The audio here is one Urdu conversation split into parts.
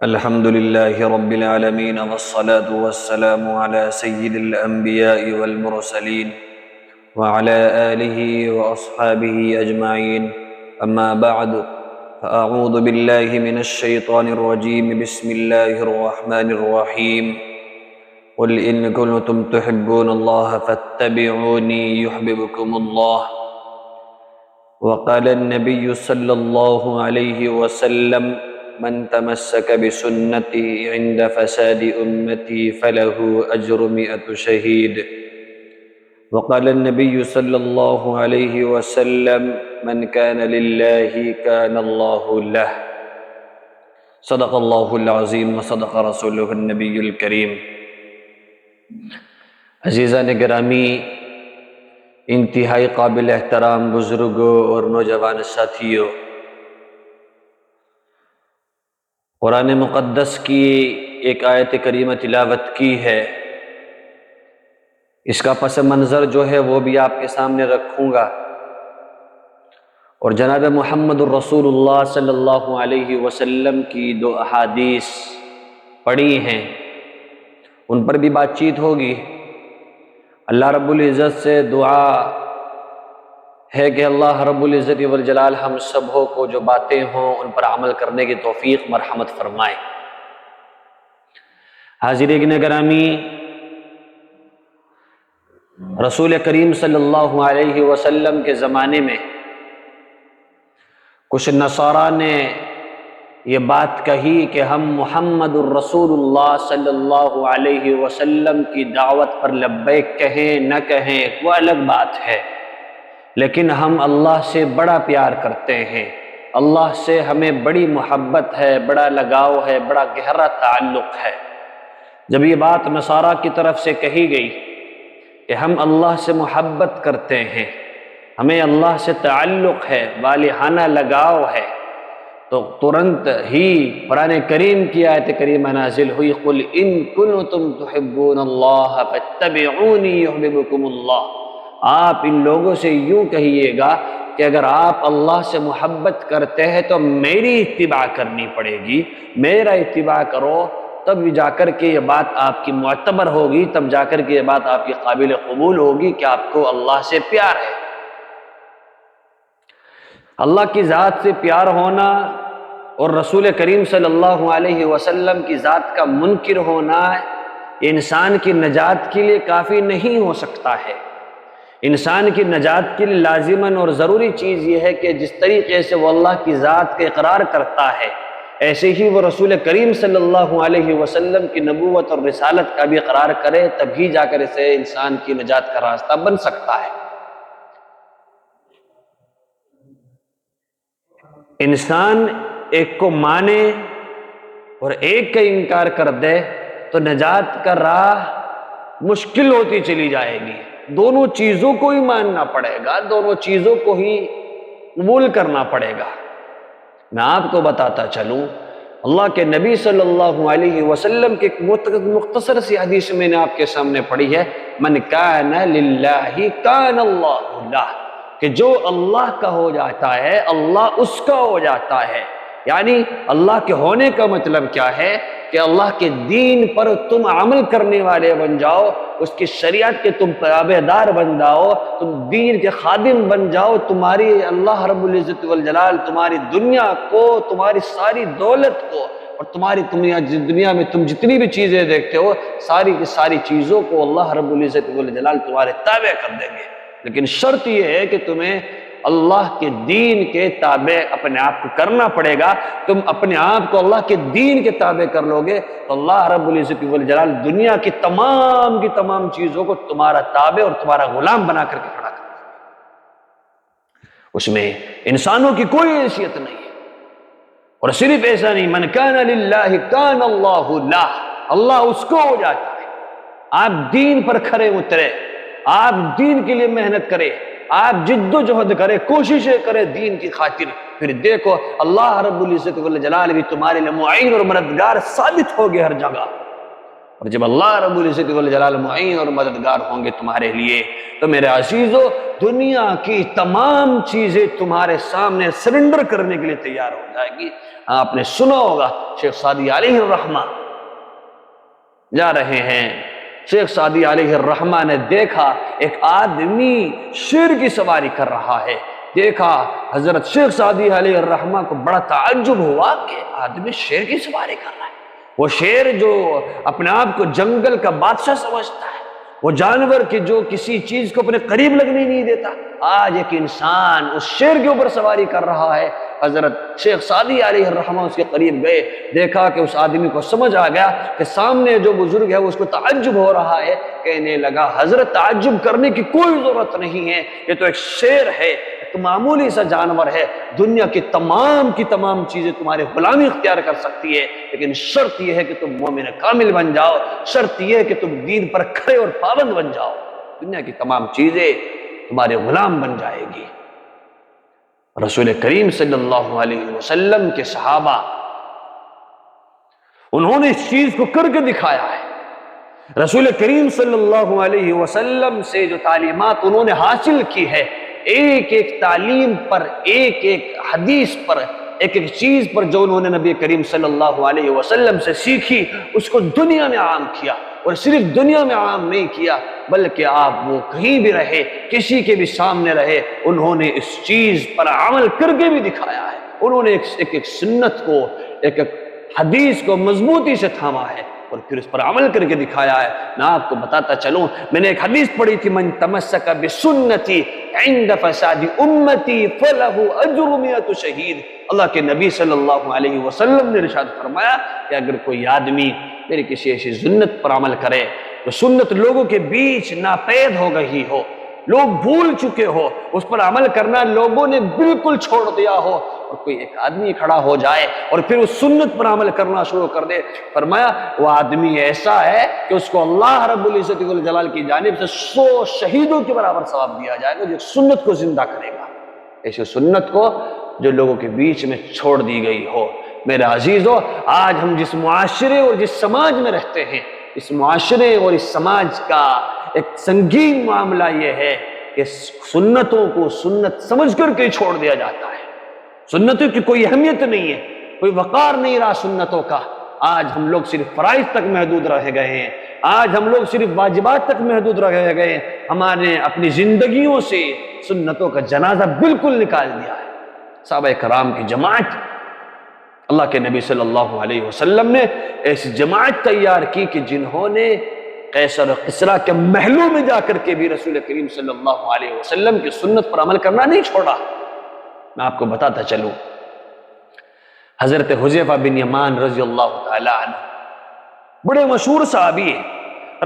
الحمد لله رب العالمين والصلاة والسلام على سيد الأنبياء والمرسلين وعلى آله وأصحابه أجمعين. أما بعد، فأعوذ بالله من الشيطان الرجيم. بسم الله الرحمن الرحيم. قل إن كنتم تحبون الله فاتبعوني يحببكم الله. وقال النبي صلى الله عليه وسلم: من تمسك بسنتي عند فساد أمتي فله أجر 100 شهيد. وقال النبي صلى الله عليه وسلم: من كان لله كان الله له. صدق الله العظيم وصدق رسوله النبي الكريم. عزیزان گرامی، انتہائی قابل احترام بزرگوں اور نوجوان ساتھیوں، قرآن مقدس کی ایک آیت کریمہ تلاوت کی ہے. اس کا پس منظر جو ہے وہ بھی آپ کے سامنے رکھوں گا، اور جناب محمد الرسول اللہ صلی اللہ علیہ وسلم کی 2 احادیث پڑھی ہیں، ان پر بھی بات چیت ہوگی. اللہ رب العزت سے دعا ہے کہ اللہ رب العزت والجلال ہم سبوں کو جو باتیں ہوں ان پر عمل کرنے کی توفیق مرحمت فرمائے. حاضرین گرامی، رسول کریم صلی اللہ علیہ وسلم کے زمانے میں کچھ نصارہ نے یہ بات کہی کہ ہم محمد الرسول اللہ صلی اللہ علیہ وسلم کی دعوت پر لبیک کہیں نہ کہیں وہ الگ بات ہے، لیکن ہم اللہ سے بڑا پیار کرتے ہیں، اللہ سے ہمیں بڑی محبت ہے، بڑا لگاؤ ہے، بڑا گہرا تعلق ہے. جب یہ بات نصارہ کی طرف سے کہی گئی کہ ہم اللہ سے محبت کرتے ہیں، ہمیں اللہ سے تعلق ہے، والہانہ لگاؤ ہے، تو ترنت ہی قرآن کریم کی آیت کریمہ نازل ہوئی: قل ان کنتم تحبون اللہ فاتبعونی یحببکم اللہ. آپ ان لوگوں سے یوں کہیے گا کہ اگر آپ اللہ سے محبت کرتے ہیں تو میری اتباع کرنی پڑے گی، میرا اتباع کرو، تب جا کر کے یہ بات آپ کی معتبر ہوگی، تب جا کر کے یہ بات آپ کی قابل قبول ہوگی کہ آپ کو اللہ سے پیار ہے. اللہ کی ذات سے پیار ہونا اور رسول کریم صلی اللہ علیہ وسلم کی ذات کا منکر ہونا انسان کی نجات کے لیے کافی نہیں ہو سکتا ہے. انسان کی نجات کے لیے لازماً اور ضروری چیز یہ ہے کہ جس طریقے سے وہ اللہ کی ذات کا اقرار کرتا ہے، ایسے ہی وہ رسول کریم صلی اللہ علیہ وسلم کی نبوت اور رسالت کا بھی اقرار کرے، تبھی جا کر اسے انسان کی نجات کا راستہ بن سکتا ہے. انسان ایک کو مانے اور ایک کا انکار کر دے تو نجات کا راہ مشکل ہوتی چلی جائے گی. دونوں چیزوں کو ہی ماننا پڑے گا، دونوں چیزوں کو ہی قبول کرنا پڑے گا. میں آپ کو بتاتا چلوں، اللہ کے نبی صلی اللہ علیہ وسلم کی مختصر سی حدیث میں نے آپ کے سامنے پڑھی ہے: من کان للہ کان اللہ لہ، کہ جو اللہ کا ہو جاتا ہے اللہ اس کا ہو جاتا ہے. یعنی اللہ کے ہونے کا مطلب کیا ہے کہ اللہ کے دین پر تم عمل کرنے والے بن جاؤ، اس کی شریعت کے تم تابع دار بن جاؤ، تم دین کے خادم بن جاؤ. تمہاری اللہ رب العزت والجلال تمہاری دنیا کو، تمہاری ساری دولت کو، اور تمہاری دنیا میں تم جتنی بھی چیزیں دیکھتے ہو، ساری کی ساری چیزوں کو اللہ رب العزت والجلال تمہارے تابع کر دیں گے. لیکن شرط یہ ہے کہ تمہیں اللہ کے دین کے تابع اپنے آپ کو کرنا پڑے گا. تم اپنے آپ کو اللہ کے دین کے تابع کر لو گے تو اللہ رب العزت والجلال دنیا کی تمام چیزوں کو تمہارا تابع اور تمہارا غلام بنا کر کے کھڑا کر دے گا. اس میں انسانوں کی کوئی حیثیت نہیں ہے. اور صرف ایسا نہیں، من کان للہ کان اللہ لہ، اللہ اس کو ہو جاتا ہے. آپ دین پر کھرے اترے، آپ دین کے لیے محنت کرے، آپ جد و جہد کرے، کوششیں کرے دین کی خاطر، پھر دیکھو اللہ رب العزت والجلال بھی تمہارے لیے معین اور مددگار ثابت ہوگے ہر جگہ. اور جب اللہ رب العزت والجلال معین اور مددگار ہوں گے تمہارے لیے تو میرے عزیزو دنیا کی تمام چیزیں تمہارے سامنے سرنڈر کرنے کے لیے تیار ہو جائے گی۔ آپ نے سنا ہوگا شیخ سعدی علیہ الرحمہ جا رہے ہیں، شیخ سعدی علیہ الرحمہ نے دیکھا ایک آدمی شیر کی سواری کر رہا ہے۔ دیکھا حضرت شیخ سعدی علیہ الرحمہ کو بڑا تعجب ہوا کہ آدمی شیر کی سواری کر رہا ہے۔ وہ شیر جو اپنے آپ کو جنگل کا بادشاہ سمجھتا ہے، وہ جانور کی جو کسی چیز کو اپنے قریب لگنے نہیں دیتا، آج ایک انسان اس شیر کے اوپر سواری کر رہا ہے۔ حضرت شیخ سعدی علیہ الرحمہ اس کے قریب گئے، دیکھا کہ اس آدمی کو سمجھ آ گیا کہ سامنے جو بزرگ ہے اس کو تعجب ہو رہا ہے۔ کہنے لگا حضرت تعجب کرنے کی کوئی ضرورت نہیں ہے، یہ تو ایک شیر ہے، ایک معمولی سا جانور ہے، دنیا کی تمام چیزیں تمہارے غلامی اختیار کر سکتی ہے، لیکن شرط یہ ہے کہ تم مومن کامل بن جاؤ، شرط یہ ہے کہ تم دین پر کھڑے اور پابند بن جاؤ، دنیا کی تمام چیزیں تمہارے غلام بن جائے گی۔ رسول کریم صلی اللہ علیہ وسلم کے صحابہ انہوں نے اس چیز کو کر کے دکھایا ہے۔ رسول کریم صلی اللہ علیہ وسلم سے جو تعلیمات انہوں نے حاصل کی ہے، ایک ایک تعلیم پر، ایک ایک حدیث پر، ایک ایک چیز پر جو انہوں نے نبی کریم صلی اللہ علیہ وسلم سے سیکھی، اس کو دنیا میں عام کیا، اور صرف دنیا میں عام نہیں کیا بلکہ آپ وہ کہیں بھی رہے، کسی کے بھی سامنے رہے، انہوں نے اس چیز پر عمل کر کے بھی دکھایا ہے۔ انہوں نے ایک سنت کو، ایک حدیث کو مضبوطی سے تھاما ہے اور پھر اس پر عمل کر کے دکھایا ہے۔ میں آپ کو بتاتا چلوں، میں نے ایک حدیث پڑھی تھی، من تمسک بسنتی عند فساد امتی فلہ اجر 100 شہید۔ اللہ کے نبی صلی اللہ علیہ وسلم نے ارشاد فرمایا کہ اگر کوئی آدمی میری کسی ایسی سنت پر عمل کرے تو سنت لوگوں کے بیچ ناپید ہو گئی ہو، لوگ بھول چکے ہو، اس پر عمل کرنا لوگوں نے بالکل چھوڑ دیا ہو، اور کوئی ایک آدمی کھڑا ہو جائے اور پھر اس سنت پر عمل کرنا شروع کر دے، فرمایا وہ آدمی ایسا ہے کہ اس کو اللہ رب العزت والجلال کی جانب سے 100 شہیدوں کے برابر ثواب دیا جائے گا جو سنت کو زندہ کرے گا، ایسی سنت کو جو لوگوں کے بیچ میں چھوڑ دی گئی ہو۔ میرے عزیزو، آج ہم جس معاشرے اور جس سماج میں رہتے ہیں، اس معاشرے اور اس سماج کا ایک سنگین معاملہ یہ ہے کہ سنتوں کو سنت سمجھ کر کے چھوڑ دیا جاتا ہے، سنتوں کی کوئی اہمیت نہیں ہے، کوئی وقار نہیں رہا سنتوں کا۔ آج ہم لوگ صرف فرائض تک محدود رہ گئے ہیں، آج ہم لوگ صرف واجبات تک محدود رہ گئے ہیں، ہمارے اپنی زندگیوں سے سنتوں کا جنازہ بالکل نکال دیا ہے۔ صحابہ کرام کی جماعت، اللہ کے نبی صلی اللہ علیہ وسلم نے ایسی جماعت تیار کی کہ جنہوں نے قیصر و کسریٰ کے محلوں میں جا کر کے بھی رسول کریم صلی اللہ علیہ وسلم کی سنت پر عمل کرنا نہیں چھوڑا۔ میں آپ کو بتاتا چلوں، حضرت حذیفہ بن یمان رضی اللہ تعالی عنہ بڑے مشہور صحابی ہیں،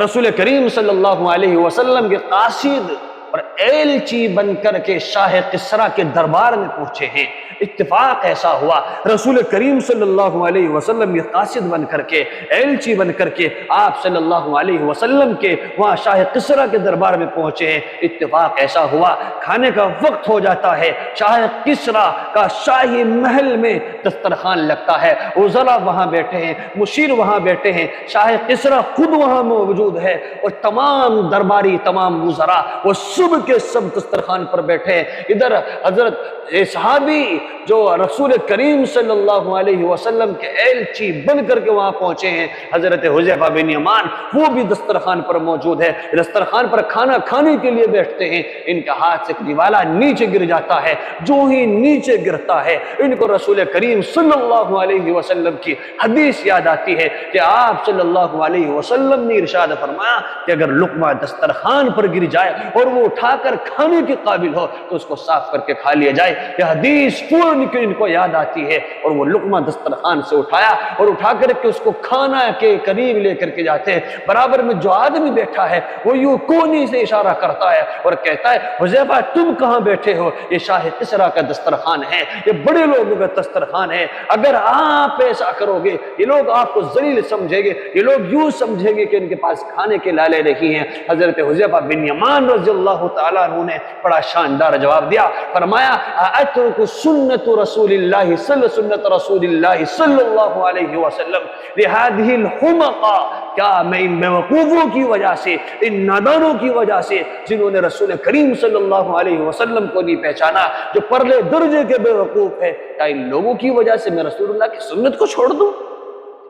رسول کریم صلی اللہ علیہ وسلم کے قاصد اور ایلچی بن کر کے شاہ کسریٰ کے دربار میں پہنچے ہیں۔ اتفاق ایسا ہوا رسول کریم صلی اللہ علیہ وسلم یہ قاصد بن کر کے، ایلچی بن کر کے آپ صلی اللہ علیہ وسلم کے وہاں شاہ کسریٰ کے دربار میں پہنچے ہیں۔ اتفاق ایسا ہوا کھانے کا وقت ہو جاتا ہے، شاہ کسریٰ کا شاہی محل میں دسترخوان لگتا ہے، وزراء وہاں بیٹھے ہیں، مشیر وہاں بیٹھے ہیں، شاہ کسریٰ خود وہاں موجود ہے، اور تمام درباری، تمام وزراء وہ صبح کے سب دسترخوان پر بیٹھے ہیں۔ ادھر حضرت صحابی جو رسول کریم صلی اللہ علیہ وسلم کے ایلچی بن کر کے وہاں پہنچے ہیں، حضرت حذیفہ بن یمان، وہ بھی دسترخوان پر موجود ہے، دسترخوان پر کھانا کھانے کے لیے بیٹھتے ہیں۔ ان کا ہاتھ سے نوالا نیچے گر جاتا ہے، جو ہی نیچے گرتا ہے ان کو رسول کریم صلی اللہ علیہ وسلم کی حدیث یاد آتی ہے کہ آپ صلی اللہ علیہ وسلم نے ارشاد فرمایا کہ اگر لقمہ دسترخوان پر گر جائے اور وہ اٹھا کر کھانے کے قابل ہو تو اس کو صاف کر کے کھا لیا جائے۔ یہ حدیث فوراً ان کو یاد آتی ہے، اور وہ لقمہ دسترخوان سے اٹھایا اور اٹھا کر کے اس کو کھانا کے قریب لے کر کے جاتے ہیں۔ برابر میں جو آدمی بیٹھا ہے وہ یوں کونی سے اشارہ کرتا ہے اور کہتا ہے حذیفہ تم کہاں بیٹھے ہو؟ یہ شاہ کسریٰ کا دسترخوان ہے، یہ بڑے لوگوں کا دسترخوان ہے، اگر آپ ایسا کرو گے یہ لوگ آپ کو ذلیل سمجھیں گے، یہ لوگ یوں سمجھیں گے کہ ان کے پاس کھانے کے لالے نہیں ہیں۔ حضرت حذیفہ بن یمان رضی اللہ تعالیٰ عنہ نے بڑا شاندار جواب دیا، فرمایا اترک سنت رسول اللہ سنت رسول اللہ صلی اللہ علیہ وسلم لهذه الحمقى کیا میں ان بیوقوفوں کی وجہ سے، ان نادانوں کی وجہ سے جنہوں نے رسول کریم صلی اللہ علیہ وسلم کو نہیں پہچانا، جو پرلے درجے کے بیوقوف ہے، کیا ان لوگوں کی وجہ سے میں رسول اللہ کی سنت کو چھوڑ دوں؟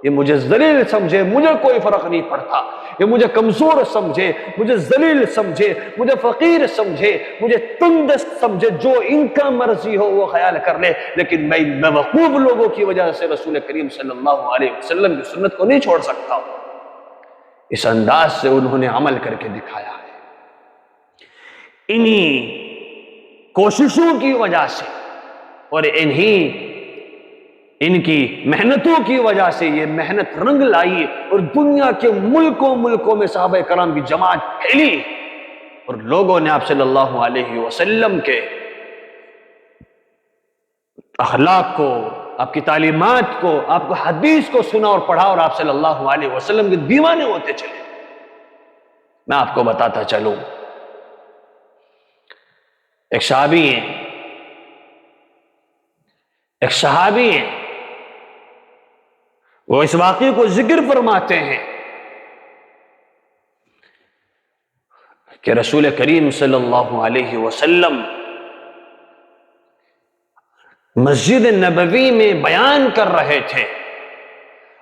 یہ مجھے ذلیل سمجھے مجھے کوئی فرق نہیں پڑتا، یہ مجھے کمزور سمجھے، مجھے ذلیل سمجھے، مجھے فقیر سمجھے، مجھے تنگ دست سمجھے، جو ان کا مرضی ہو وہ خیال کر لے، لیکن میں ان بیوقوف لوگوں کی وجہ سے رسول کریم صلی اللہ علیہ وسلم کی سنت کو نہیں چھوڑ سکتا۔ اس انداز سے انہوں نے عمل کر کے دکھایا ہے۔ انہی کوششوں کی وجہ سے اور ان کی محنتوں کی وجہ سے یہ محنت رنگ لائی اور دنیا کے ملکوں میں صحابہ کرام کی جماعت پھیلی، اور لوگوں نے آپ صلی اللہ علیہ وسلم کے اخلاق کو، آپ کی تعلیمات کو، آپ کو حدیث کو سنا اور پڑھا، اور آپ صلی اللہ علیہ وسلم کے دیوانے ہوتے چلے۔ میں آپ کو بتاتا چلوں، ایک صحابی ہیں، وہ اس واقعے کو ذکر فرماتے ہیں کہ رسول کریم صلی اللہ علیہ وسلم مسجد نبوی میں بیان کر رہے تھے،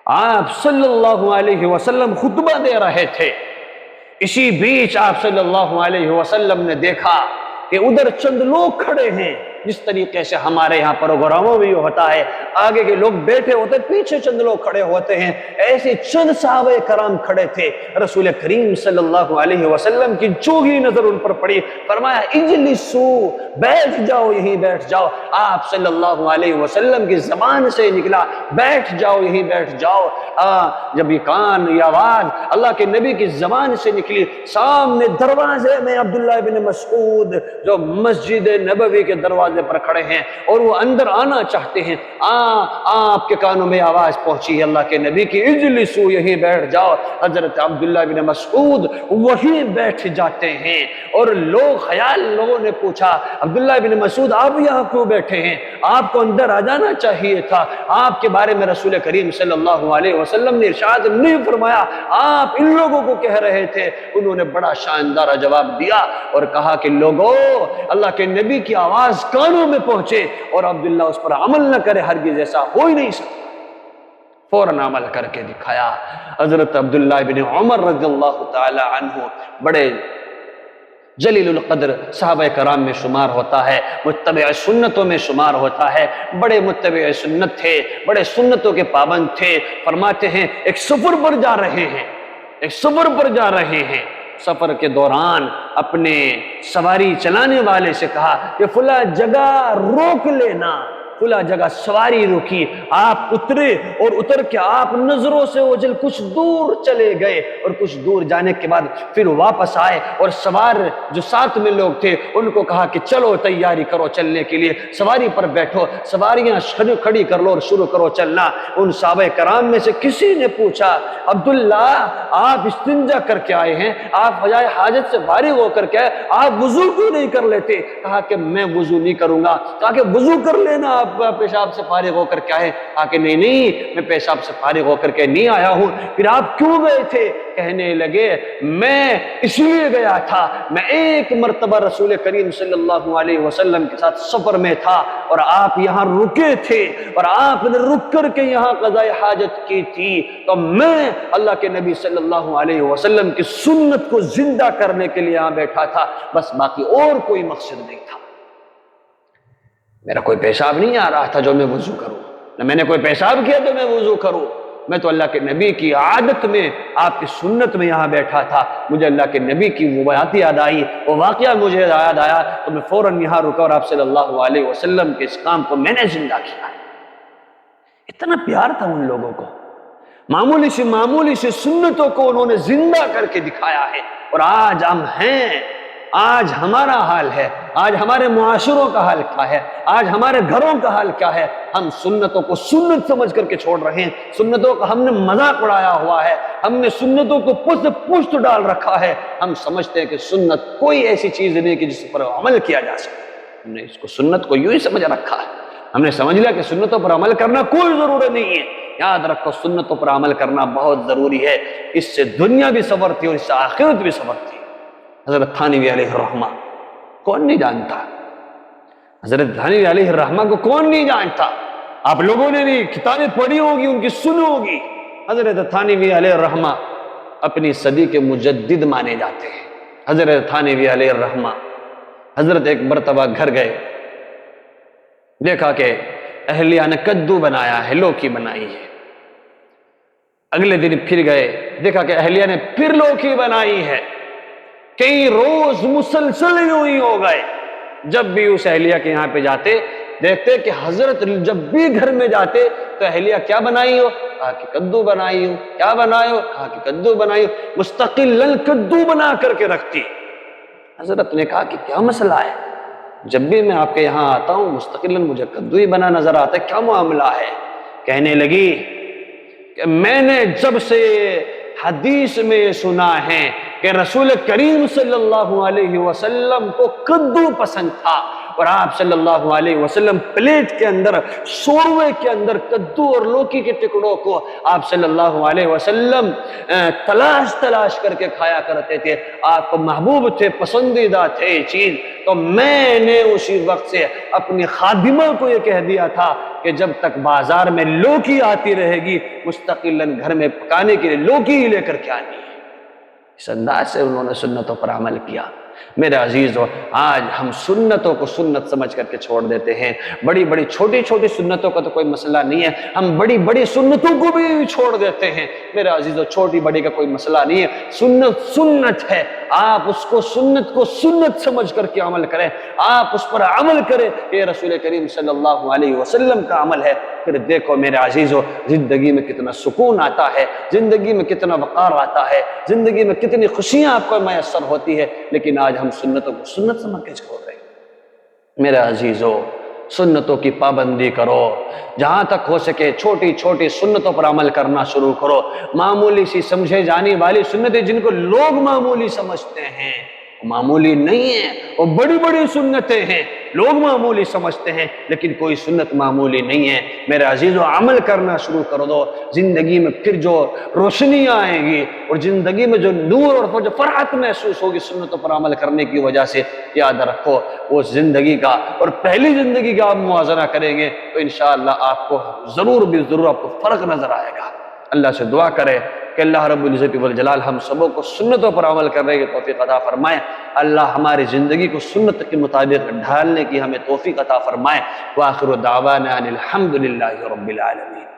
آپ صلی اللہ علیہ وسلم خطبہ دے رہے تھے، اسی بیچ آپ صلی اللہ علیہ وسلم نے دیکھا کہ ادھر چند لوگ کھڑے ہیں، جس طریقے سے ہمارے یہاں پروگراموں میں یہ ہوتا ہے، آگے کے لوگ بیٹھے ہوتے، پیچھے چند لوگ کھڑے ہوتے ہیں، ایسے چند صحابہ کرام کھڑے تھے۔ رسول کریم صلی اللہ علیہ وسلم کی جو ہی نظر ان پر پڑی، فرمایا اجلسو، بیٹھ جاؤ، یہیں بیٹھ جاؤ۔ آپ صلی اللہ علیہ وسلم کی زبان سے نکلا، بیٹھ جاؤ، یہیں بیٹھ جاؤ۔ جب یہ آواز اللہ کے نبی کی زبان سے نکلی، سامنے دروازے میں عبداللہ بن مسعود جو مسجد نبوی کے دروازے پر کھڑے ہیں اور وہ اندر آنا چاہتے ہیں، آپ کے کانوں میں آواز پہنچی ہے اللہ کے نبی کی، اجلسو، یہیں بیٹھ جاؤ۔ حضرت عبداللہ بن مسعود وہیں بیٹھ جاتے ہیں، اور لوگوں نے پوچھا، عبداللہ بن مسعود آپ یہاں کیوں بیٹھے ہیں؟ آپ کو اندر آ جانا چاہیے تھا، آپ کے بارے میں رسول کریم صلی اللہ علیہ وسلم نے ارشاد نہیں فرمایا، آپ ان لوگوں کو کہہ رہے تھے۔ انہوں نے بڑا شاندار جواب دیا اور کہا کہ لوگوں، اللہ کے نبی کی آواز کانوں میں پہنچے اور عبداللہ اس پر عمل نہ کرے، ہرگز ایسا ہو ہی نہیں سکتا۔ فوراً عمل کر کے دکھایا۔ حضرت عبداللہ بن عمر رضی اللہ تعالی عنہ بڑے جلیل القدر صحابہ کرام میں شمار ہوتا ہے، متبع سنتوں میں شمار ہوتا ہے، بڑے متبع سنت تھے، بڑے سنتوں کے پابند تھے۔ فرماتے ہیں ایک سفر پر جا رہے ہیں، سفر کے دوران اپنے سواری چلانے والے سے کہا کہ فلاں جگہ روک لینا، فلاں جگہ سواری روکی، آپ اترے اور اتر کے آپ نظروں سے اوجھل کچھ دور چلے گئے، اور کچھ دور جانے کے بعد پھر واپس آئے اور سوار جو ساتھ میں لوگ تھے ان کو کہا کہ چلو تیاری کرو چلنے کے لیے، سواری پر بیٹھو، سواریاں کھڑی کر لو اور شروع کرو چلنا۔ ان صحابہ کرام میں سے کسی نے پوچھا، عبداللہ آپ استنجا کر کے آئے ہیں، آپ فضائے حاجت سے فارغ ہو کر کے آئے، آپ وضو کیوں نہیں کر لیتے؟ کہا کہ میں وضو نہیں کروں گا۔ کہا کہ وضو کر لینا، آپ پیشاب سے فارغ ہو کر کے آئے؟ کہا کہ نہیں، میں پیشاب سے فارغ ہو کر کے نہیں آیا ہوں۔ پھر آپ کیوں گئے تھے؟ کہنے لگے میں اس لیے گیا تھا، میں ایک مرتبہ رسول کریم صلی اللہ علیہ وسلم کے ساتھ سفر میں تھا اور آپ یہاں رکے تھے اور آپ نے رک کر کے یہاں قضاء حاجت کی تھی، تو میں اللہ کے نبی صلی اللہ علیہ وسلم کی سنت کو زندہ کرنے کے لیے یہاں بیٹھا تھا، بس باقی اور کوئی مقصد نہیں تھا۔ میرا کوئی پیشاب نہیں آ رہا تھا جو میں وضو کروں، نہ میں نے کوئی پیشاب کیا تو میں وضو کروں، میں تو اللہ کے نبی کی عادت میں، آپ کی سنت میں یہاں بیٹھا تھا۔ مجھے اللہ کے نبی کی وہ بات یاد آئی، وہ واقعہ مجھے یاد آیا، تو میں فوراً یہاں رکا اور آپ صلی اللہ علیہ وسلم کے اس کام کو میں نے زندہ کیا۔ اتنا پیار تھا ان لوگوں کو، معمولی سی سنتوں کو انہوں نے زندہ کر کے دکھایا ہے۔ اور آج ہم ہیں، آج ہمارا حال ہے، آج ہمارے معاشروں کا حال کیا ہے، آج ہمارے گھروں کا حال کیا ہے؟ ہم سنتوں کو سنت سمجھ کر کے چھوڑ رہے ہیں، سنتوں کا ہم نے مذاق اڑایا ہوا ہے، ہم نے سنتوں کو پشت ڈال رکھا ہے۔ ہم سمجھتے ہیں کہ سنت کوئی ایسی چیز نہیں کہ جس پر عمل کیا جا سکے، ہم نے اس کو سنت کو یوں ہی سمجھ رکھا ہے، ہم نے سمجھ لیا کہ سنتوں پر عمل کرنا کوئی ضرورت نہیں ہے، یاد رکھو سنتوں پر عمل کرنا بہت ضروری ہے، اس سے دنیا بھی سنورتی اور اس سے آخرت بھی سنورتی ہے۔ حضرت تھانوی علیہ الرحمہ کون نہیں جانتا؟ حضرت تھانوی علیہ الرحمہ کو کون نہیں جانتا؟ آپ لوگوں نے بھی کتابیں پڑھی ہوگی، ان کی سنی ہوگی۔ حضرت تھانوی علیہ الرحمہ اپنی صدی کے مجدد مانے جاتے ہیں۔ حضرت تھانوی علیہ الرحمہ حضرت ایک مرتبہ گھر گئے، دیکھا کہ اہلیہ نے کدو بنایا ہے، لوکی بنائی ہے۔ اگلے دن پھر گئے، دیکھا کہ اہلیہ نے پھر لوکی بنائی ہے۔ کئی روز مسلسل یوں ہی ہو گئے۔ جب بھی اس اہلیہ کے یہاں پہ جاتے دیکھتے کہ حضرت جب بھی گھر میں جاتے تو اہلیہ کیا بنائی ہو؟ کہا کہ کدو بنائی ہو۔ کیا بنائی ہو؟ کہا کہ کدو بنائی ہو۔ مستقل کدو بنا کر کے رکھتی۔ حضرت نے کہا کہ کیا مسئلہ ہے؟ جب بھی میں آپ کے یہاں آتا ہوں مستقل مجھے کدو ہی بنا نظر آتا ہے، کیا معاملہ ہے؟ کہنے لگی کہ میں نے جب سے حدیث میں سنا ہے کہ رسول کریم صلی اللہ علیہ وسلم کو کدو پسند تھا، اور آپ صلی اللہ علیہ وسلم پلیٹ کے اندر، شوربے کے اندر کدو اور لوکی کے ٹکڑوں کو آپ صلی اللہ علیہ وسلم تلاش کر کے کھایا کرتے تھے، آپ کو محبوب تھے، پسندیدہ تھے یہ چیز۔ تو میں نے اسی وقت سے اپنی خادمہ کو یہ کہہ دیا تھا کہ جب تک بازار میں لوکی آتی رہے گی مستقلاً گھر میں پکانے کے لیے لوکی ہی لے کر کے آنی ہے۔ اس انداز سے انہوں نے سنتوں پر عمل کیا۔ میرے عزیزو، آج ہم سنتوں کو سنت سمجھ کر کے چھوڑ دیتے ہیں۔ بڑی بڑی چھوٹی چھوٹی سنتوں کا تو کوئی مسئلہ نہیں ہے، ہم بڑی بڑی سنتوں کو بھی چھوڑ دیتے ہیں۔ میرے عزیزو، چھوٹی بڑی کا کوئی مسئلہ نہیں ہے، سنت سنت ہے، آپ اس کو سنت کو سنت سمجھ کر کے عمل کریں، آپ اس پر عمل کریں، یہ رسول کریم صلی اللہ علیہ وسلم کا عمل ہے۔ پھر دیکھو میرے عزیزو، زندگی میں کتنا سکون آتا ہے، زندگی میں کتنا وقار آتا ہے، زندگی میں کتنی خوشیاں آپ کو میسر ہوتی ہے۔ لیکن آج ہم سنتوں کو سنت سمجھ کے چھوڑ رہے ہیں۔ میرے عزیزو، سنتوں کی پابندی کرو، جہاں تک ہو سکے چھوٹی چھوٹی سنتوں پر عمل کرنا شروع کرو۔ معمولی سی سمجھے جانے والی سنتیں جن کو لوگ معمولی سمجھتے ہیں، وہ معمولی نہیں ہیں، وہ بڑی بڑی سنتیں ہیں، لوگ معمولی سمجھتے ہیں، لیکن کوئی سنت معمولی نہیں ہے۔ میرے عزیزو، عمل کرنا شروع کر دو، زندگی میں پھر جو روشنیاں آئیں گی اور زندگی میں جو نور اور جو فرحت محسوس ہوگی سنتوں پر عمل کرنے کی وجہ سے، یاد رکھو وہ زندگی کا اور پہلی زندگی کا آپ موازنہ کریں گے تو انشاءاللہ آپ کو ضرور آپ کو فرق نظر آئے گا۔ اللہ سے دعا کرے کہ اللہ رب العزت والجلال ہم سبوں کو سنتوں پر عمل کرنے کی توفیق عطا فرمائے۔ اللہ ہماری زندگی کو سنت کے مطابق ڈھالنے کی ہمیں توفیق عطا فرمائے۔ وآخر دعوانا ان الحمد للہ رب العالمین۔